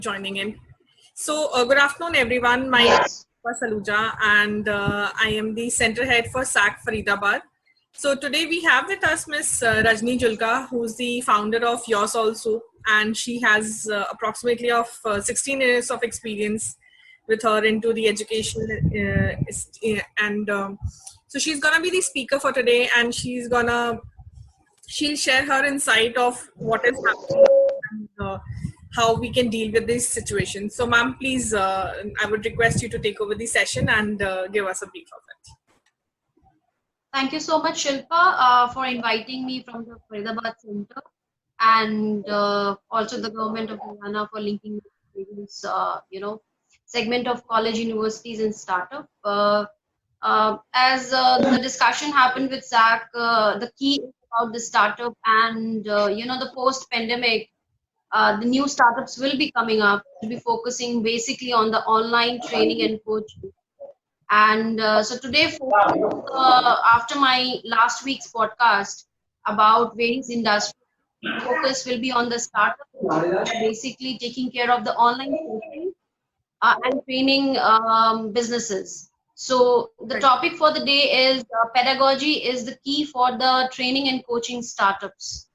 joining in. So, good afternoon, everyone. My name is Saluja, and I am the center head for SAC Faridabad. So, today we have with us Miss Rajni Julka, who's the founder of Yours Also, and she has approximately of 16 years of experience with her into the education, and so she's gonna be the speaker for today, and she'll share her insight of what is happening and how we can deal with this situation. So, ma'am, please, I would request you to take over the session and give us a brief of it. Thank you so much, Shilpa, for inviting me from the Faridabad Center, and also the government of Haryana for linking this, segment of college, universities, and startup. As the discussion happened with Zach, the key is about the startup and the post-pandemic. The new startups will be coming up. Will be focusing basically on the online training and coaching. And so today, after my last week's podcast about various industries, focus will be on the startup, basically taking care of the online coaching and training businesses. So the topic for the day is pedagogy is the key for the training and coaching startups.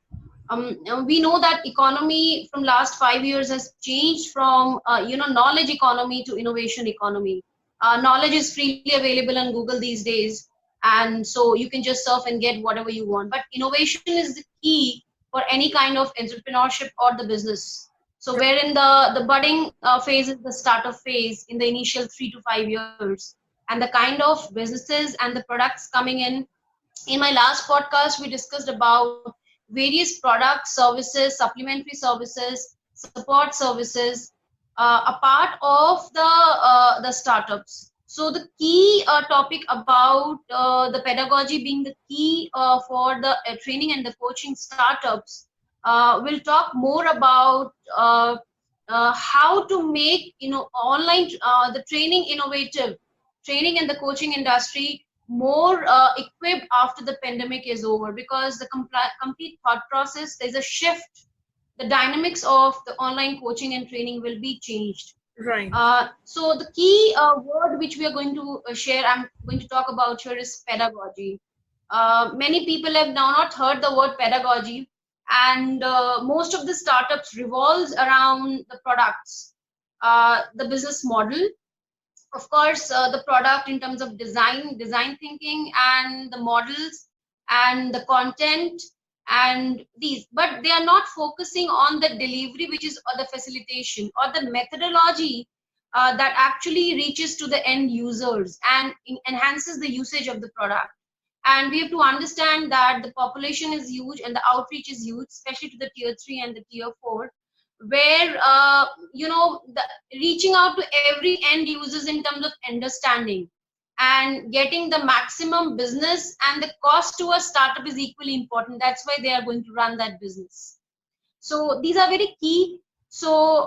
We know that economy from last 5 years has changed from knowledge economy to innovation economy. Knowledge is freely available on Google these days, and so you can just surf and get whatever you want. But innovation is the key for any kind of entrepreneurship or the business. So wherein the budding phase is the startup phase in the initial 3 to 5 years, and the kind of businesses and the products coming in. In my last podcast, we discussed about various products, services, supplementary services, support services, a part of the startups. So the key topic about the pedagogy being the key for the training and the coaching startups. We'll talk more about how to make online the training innovative, training and the coaching industry more equipped after the pandemic is over, because the complete thought process, there's a shift. The dynamics of the online coaching and training will be changed. Right. So the key word which we are going to share, I'm going to talk about here, is pedagogy. Many people have now not heard the word pedagogy, and most of the startups revolves around the products, the business model, of course, the product in terms of design thinking, and the models and the content and these, but they are not focusing on the delivery, which is or the facilitation or the methodology that actually reaches to the end users and enhances the usage of the product. And we have to understand that the population is huge and the outreach is huge, especially to the tier 3 and the tier 4, where the reaching out to every end users in terms of understanding and getting the maximum business, and the cost to a startup is equally important. That's why they are going to run that business. So these are very key. So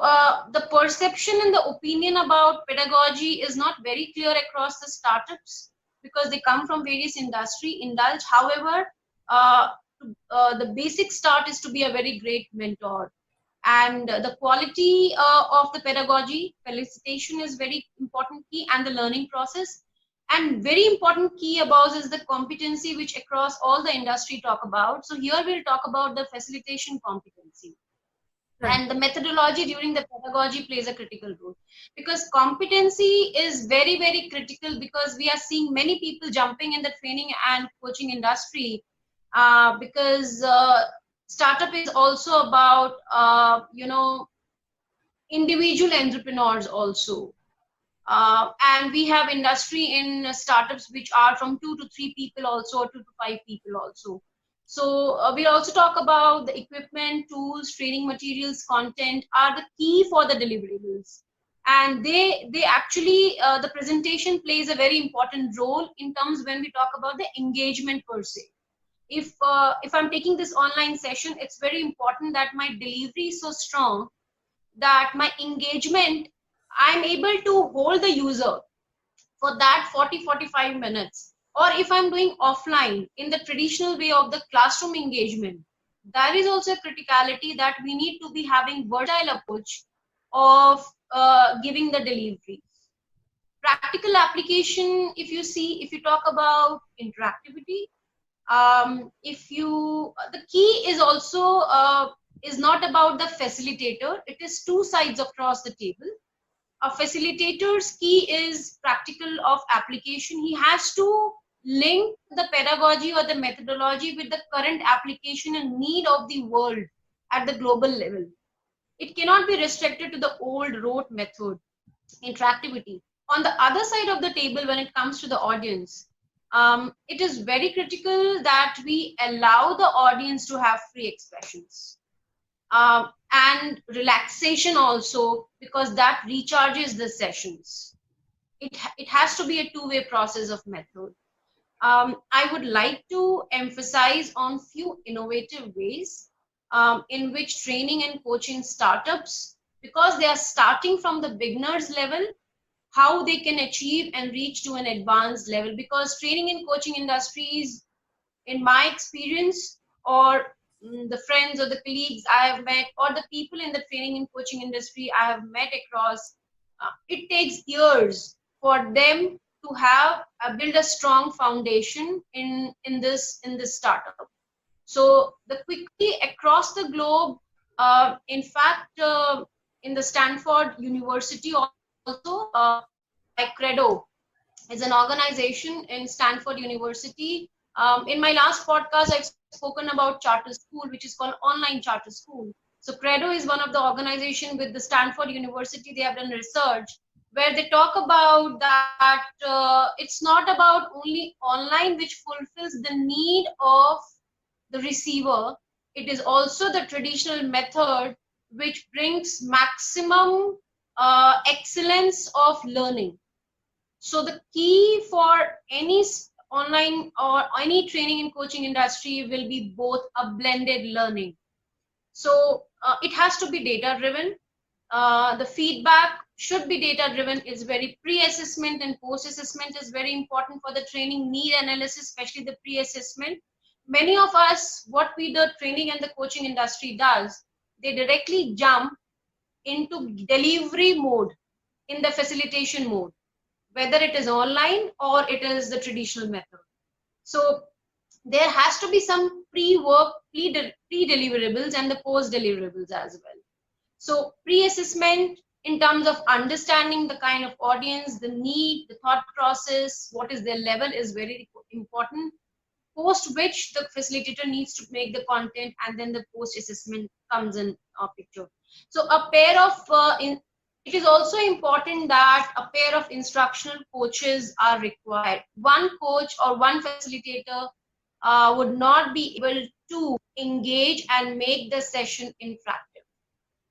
the perception and the opinion about pedagogy is not very clear across the startups, because they come from various indulge. However, the basic start is to be a very great mentor, and the quality of the pedagogy felicitation is very important key, and the learning process. And very important key about is the competency, which across all the industry talk about. So here we'll talk about the facilitation competency. Right. And the methodology during the pedagogy plays a critical role, because competency is very, very critical, because we are seeing many people jumping in the training and coaching industry, because startup is also about individual entrepreneurs also, and we have industry in startups which are from 2 to 3 people also, or 2 to 5 people also. So we'll also talk about the equipment, tools, training materials, content are the key for the deliverables, and they actually the presentation plays a very important role in terms when we talk about the engagement per se. If I'm taking this online session, it's very important that my delivery is so strong that my engagement, I'm able to hold the user for that 40-45 minutes. Or if I'm doing offline in the traditional way of the classroom engagement, there is also a criticality that we need to be having versatile approach of giving the delivery. Practical application, if you talk about interactivity, the key is also is not about the facilitator. It is two sides across the table. A facilitator's key is practical of application. He has to link the pedagogy or the methodology with the current application and need of the world at the global level. It cannot be restricted to the old rote method. Interactivity. On the other side of the table, when it comes to the audience, it is very critical that we allow the audience to have free expressions. And relaxation also, because that recharges the sessions. It has to be a two-way process of method. I would like to emphasize on few innovative ways in which training and coaching startups, because they are starting from the beginners level, how they can achieve and reach to an advanced level. Because training and coaching industries, in my experience, or the friends or the colleagues I have met, or the people in the training and coaching industry I have met across, it takes years for them to have build a strong foundation in this startup. So the quickly across the globe, in fact, in the Stanford University also, like Credo is an organization in Stanford University. In my last podcast, I've spoken about charter school, which is called online charter school. So Credo is one of the organization with the Stanford University. They have done research where they talk about that it's not about only online which fulfills the need of the receiver. It is also the traditional method which brings maximum excellence of learning. So the key for any online or any training and coaching industry will be both a blended learning. So it has to be data driven. The feedback should be data driven. It's very pre-assessment and post-assessment is very important for the training need analysis, especially the pre-assessment. Many of us, what we the training and the coaching industry does, they directly jump into delivery mode in the facilitation mode, whether it is online or it is the traditional method. So there has to be some pre-work, pre-deliverables and the post-deliverables as well. So pre-assessment in terms of understanding the kind of audience, the need, the thought process, what is their level is very important. Post which the facilitator needs to make the content, and then the post-assessment comes in a picture. So a pair of it is also important that a pair of instructional coaches are required. One coach or one facilitator would not be able to engage and make the session interactive.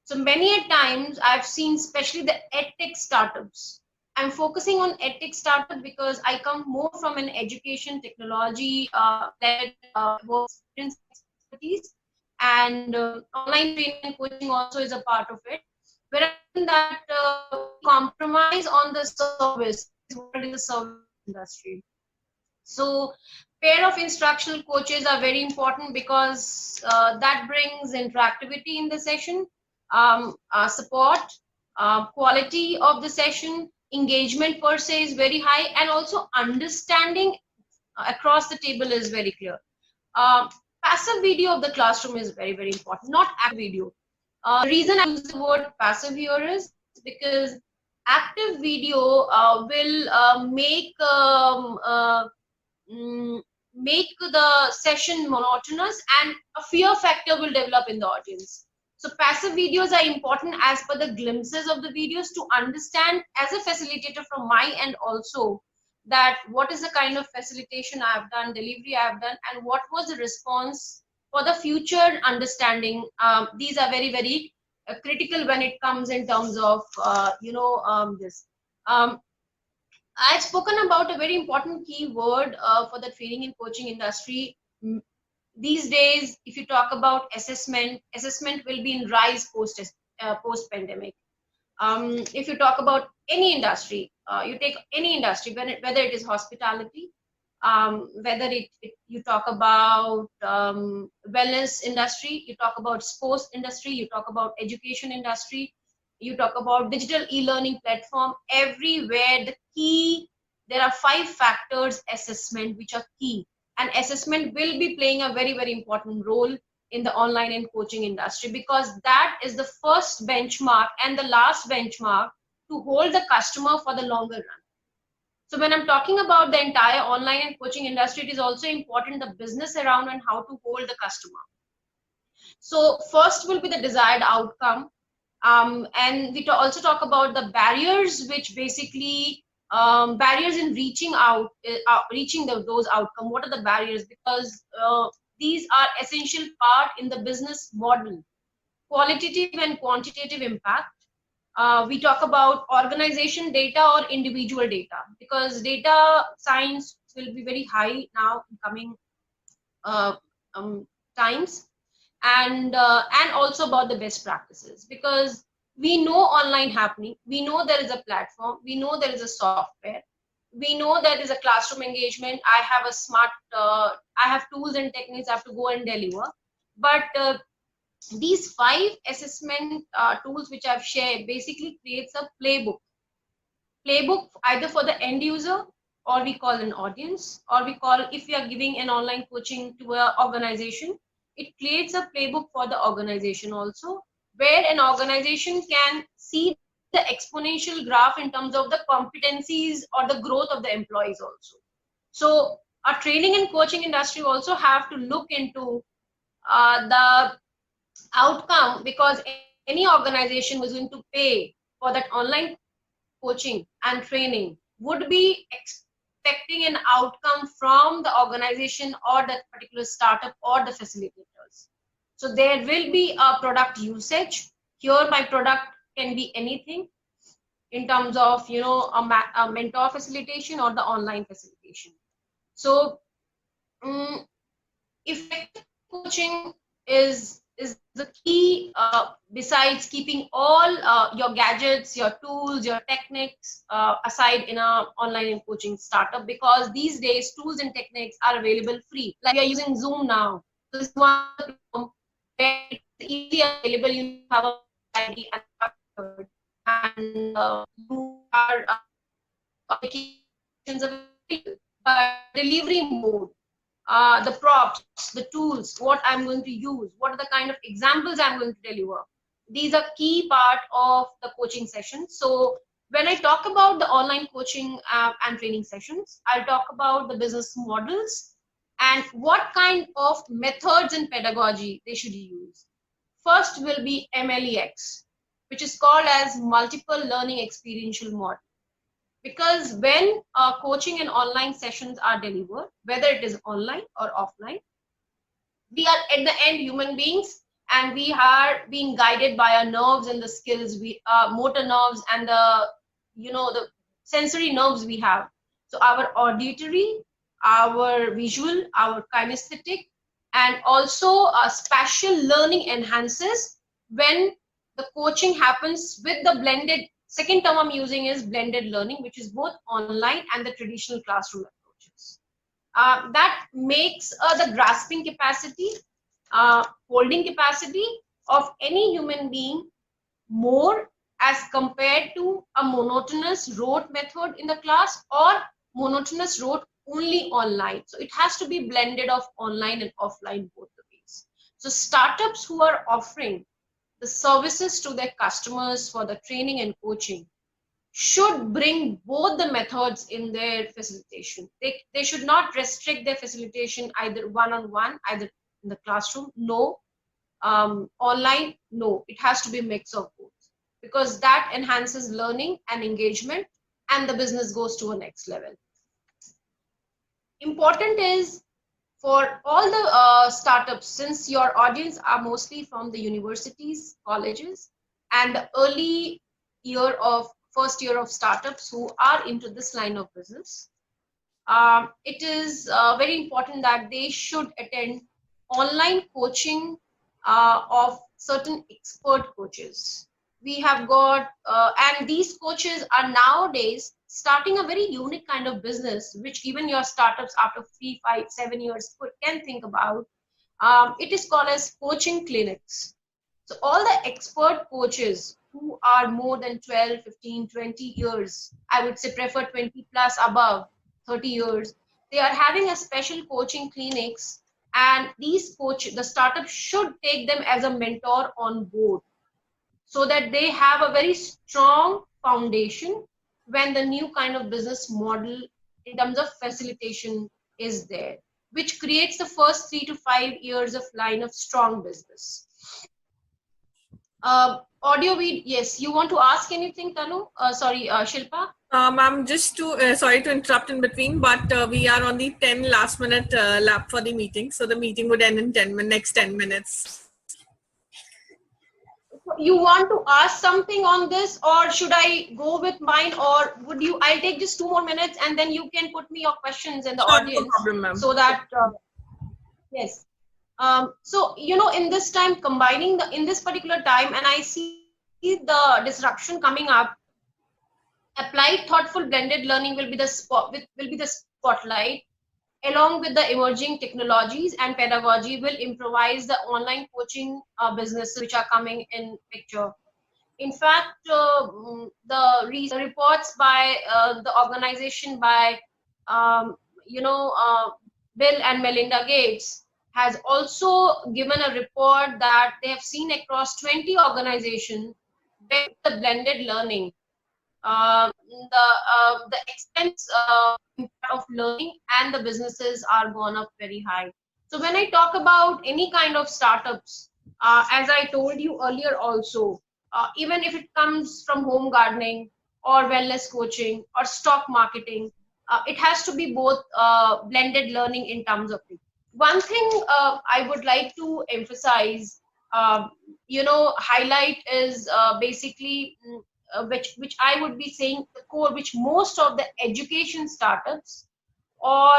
So many a times I've seen, especially the edtech startups. I'm focusing on edtech startup because I come more from an education technology led expertise, and online training and coaching also is a part of it. Whereas that compromise on the service in the service industry. So pair of instructional coaches are very important because that brings interactivity in the session, support, quality of the session, engagement per se is very high, and also understanding across the table is very clear. Passive video of the classroom is very, very important, not active video. The reason I use the word passive here is because active video will make the session monotonous, and a fear factor will develop in the audience. So passive videos are important as per the glimpses of the videos to understand as a facilitator from my end also that what is the kind of facilitation I have done, delivery I have done, and what was the response for the future understanding. These are very, very critical when it comes in terms of, this. I've spoken about a very important key word for the training and coaching industry. These days, if you talk about assessment will be in rise post pandemic. If you talk about any industry, you take any industry, whether it is hospitality, whether you talk about wellness industry, you talk about sports industry, you talk about education industry, you talk about digital e-learning platform, everywhere there are 5 factors assessment which are key, and assessment will be playing a very, very important role in the online and coaching industry, because that is the first benchmark and the last benchmark to hold the customer for the longer run. So when I'm talking about the entire online and coaching industry, it is also important the business around and how to hold the customer. So first will be the desired outcome. And we also talk about the barriers, which basically barriers in reaching out, reaching those outcomes. What are the barriers? Because these are essential part in the business model. Qualitative and quantitative impact. We talk about organization data or individual data, because data science will be very high now in coming uh, times, and also about the best practices, because we know online happening, we know there is a platform, we know there is a software, we know there is a classroom engagement. I have a smart I have tools and techniques I have to go and deliver, but these 5 assessment tools which I've shared basically creates a playbook either for the end user, or we call an audience, or we call, if we are giving an online coaching to an organization, it creates a playbook for the organization also, where an organization can see the exponential graph in terms of the competencies or the growth of the employees also. So our training and coaching industry also have to look into the outcome, because any organization who is going to pay for that online coaching and training would be expecting an outcome from the organization or that particular startup or the facilitators. So there will be a product usage. Here my product can be anything in terms of, you know, a mentor facilitation or the online facilitation. So effective coaching is the key, besides keeping all your gadgets, your tools, your techniques aside in a online and coaching startup, because these days tools and techniques are available free. Like we are using Zoom now. So this is one platform where it's easily available. You have a ID and password, and you are applications available. But delivery mode, the props, the tools, what I'm going to use, what are the kind of examples I'm going to deliver. These are key part of the coaching session. So when I talk about the online coaching and training sessions, I'll talk about the business models and what kind of methods and pedagogy they should use. First will be MLEX, which is called as multiple learning experiential model. Because when coaching and online sessions are delivered, whether it is online or offline, we are at the end human beings, and we are being guided by our nerves and the skills, we motor nerves and the, you know, the sensory nerves we have. So our auditory, our visual, our kinesthetic, and also spatial learning enhances when the coaching happens with the blended. Second term I'm using is blended learning, which is both online and the traditional classroom approaches. That makes the grasping capacity, holding capacity of any human being more as compared to a monotonous rote method in the class or monotonous rote only online. So it has to be blended of online and offline both the ways. So startups who are offering the services to their customers for the training and coaching should bring both the methods in their facilitation. They should not restrict their facilitation either one-on-one, either in the classroom, no, online, no. It has to be a mix of both, because that enhances learning and engagement, and the business goes to a next level. Important is for all the startups, since your audience are mostly from the universities, colleges, and the early year of first year of startups who are into this line of business, it is very important that they should attend online coaching of certain expert coaches. We have got, and these coaches are nowadays starting a very unique kind of business, which even your startups after 3, 5, 7 years can think about. It is called as coaching clinics. So all the expert coaches who are more than 12, 15, 20 years, I would say prefer 20 plus above 30 years, they are having a special coaching clinics, and the startup should take them as a mentor on board so that they have a very strong foundation when the new kind of business model in terms of facilitation is there, which creates the first 3 to 5 years of line of strong business. Audio read, yes, you want to ask anything, Tanu? Shilpa? Ma'am, just to, sorry to interrupt in between, but we are on the 10 last minute lap for the meeting. So the meeting would end in next 10 minutes. You want to ask something on this, or should I go with mine, or would you? I'll take just 2 more minutes, and then you can put me your questions in the Sure, audience, no problem, ma'am. so that yes. So in this time, in this particular time, and I see the disruption coming up. Applied thoughtful blended learning will be the spotlight, along with the emerging technologies and pedagogy will improvise the online coaching businesses which are coming in picture. In fact, the reports by the organization by um, you know uh, Bill and Melinda Gates has also given a report that they have seen across 20 organizations with the blended learning, the expense of learning and the businesses are gone up very high. So when I talk about any kind of startups, as I told you earlier also, even if it comes from home gardening or wellness coaching or stock marketing, it has to be both blended learning in terms of it. One thing I would like to emphasize, highlight is basically which I would be saying the core, which most of the education startups or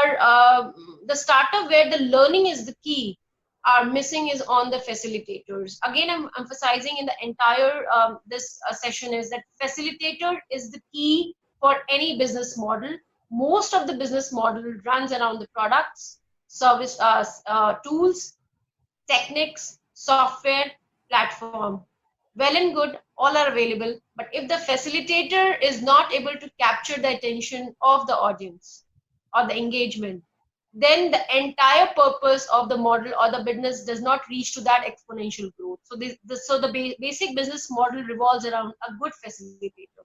the startup where the learning is the key are missing is on the facilitators. Again, I'm emphasizing in the entire this session is that facilitator is the key for any business model. Most of the business model runs around the products, service, tools, techniques, software, platform. Well and good, all are available. But if the facilitator is not able to capture the attention of the audience or the engagement, then the entire purpose of the model or the business does not reach to that exponential growth. So, the basic business model revolves around a good facilitator.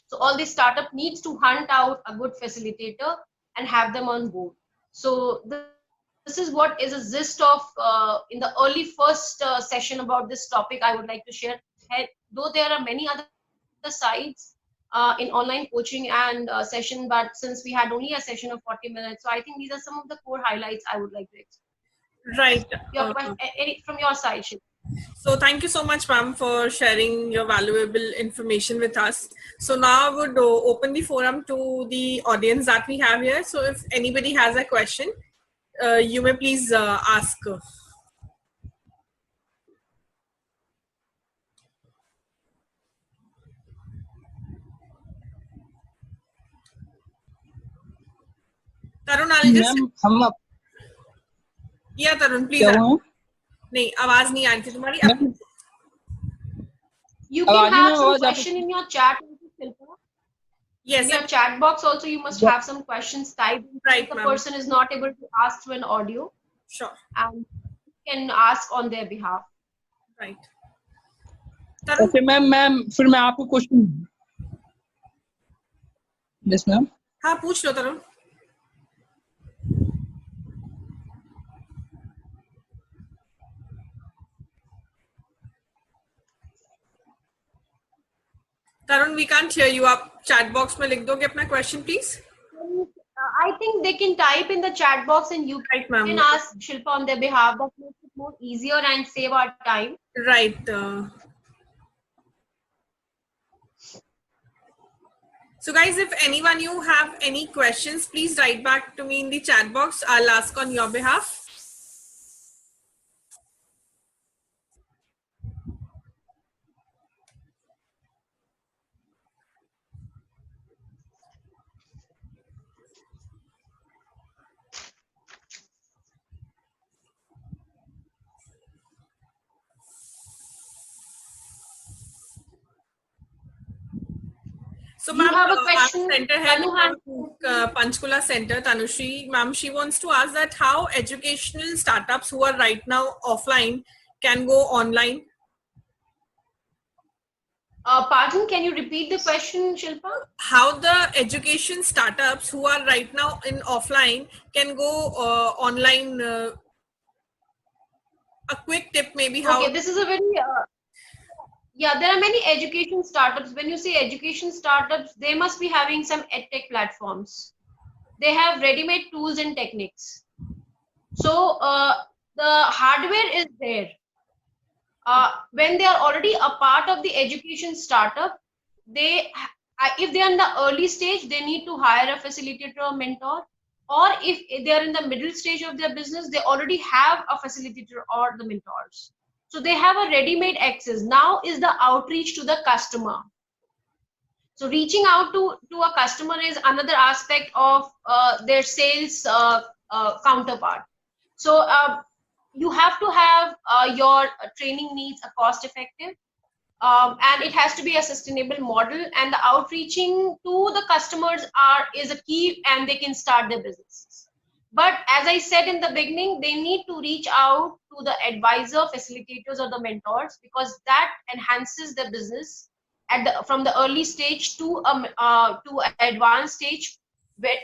So all the startup needs to hunt out a good facilitator and have them on board. So this is what is a gist of in the early first session about this topic I would like to share. Though there are many other sides in online coaching and session, but since we had only a session of 40 minutes, so I think these are some of the core highlights I would like to explain. Right. Your question, from your side, Shiv. So thank you so much, ma'am, for sharing your valuable information with us. So now I would open the forum to the audience that we have here. So if anybody has a question, you may please ask. Tarun, I'll just. Ma'am हम Yeah, Tarun, please. क्या हुआ नहीं, आवाज नहीं आ रही थी तुम्हारी. Ma'am You अब आ can रही है have some आवाज question in your chat, Shilpa. Yes, In your chat box also you must have some questions typed in Right, case the ma'am. person is not able to ask through an audio, Sure. and you can ask on their behalf. Right. Tarun, okay ma'am फिर मैं आपको question yes ma'am हाँ पूछ लो तरुण. Tarun, we can't hear you. आप chat box में लिख दोगे अपना question, please? I think they can type in the chat box and you Right, ma'am. can ask Shilpa on their behalf. That makes it more easier and save our time. Right. So guys, if anyone you have any questions, please write back to me in the chat box. I'll ask on your behalf. So, You ma'am, have a our question? center head Tanu of has- Panchkula Center, Tanushri, ma'am, she wants to ask that how educational startups who are right now offline can go online. Pardon, can you repeat the question, Shilpa? How the education startups who are right now in offline can go online. A quick tip, maybe how. Okay, this is a very yeah, there are many education startups. When you say education startups, they must be having some edtech platforms. They have ready-made tools and techniques. So the hardware is there. When they are already a part of the education startup, if they are in the early stage, they need to hire a facilitator or mentor. Or if they are in the middle stage of their business, they already have a facilitator or the mentors. So they have a ready-made access. Now is the outreach to the customer. So reaching out to a customer is another aspect of their sales counterpart. So you have to have your training needs a cost effective, and it has to be a sustainable model, and the outreaching to the customers is a key, and they can start their businesses. But as I said in the beginning, they need to reach out to the advisor, facilitators, or the mentors, because that enhances the business from the early stage to advanced stage, where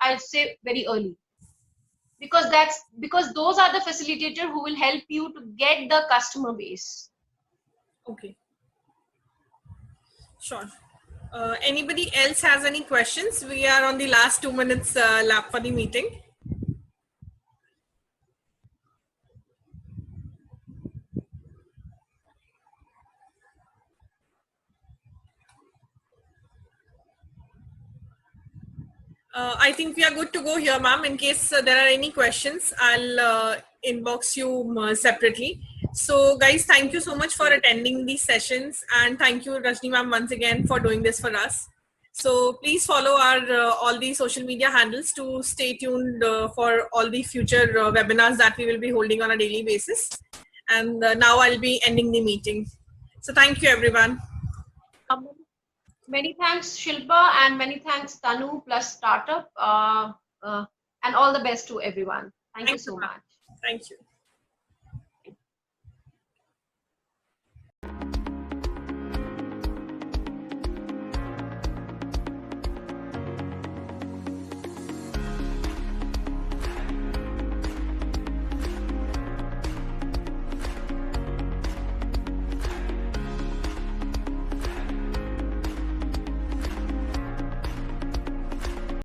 I'll say very early, because those are the facilitator who will help you to get the customer base. Okay. Sure. Anybody else has any questions? We are on the last 2 minutes lap for the meeting. I think we are good to go here, ma'am. In case there are any questions, I'll inbox you separately. So, guys, thank you so much for attending these sessions, and thank you, Rajni ma'am, once again for doing this for us. So, please follow our all the social media handles to stay tuned for all the future webinars that we will be holding on a daily basis. And now I'll be ending the meeting. So, thank you, everyone. Many thanks, Shilpa, and many thanks, Tanu plus Startup, and all the best to everyone. Thank you so much. Thank you.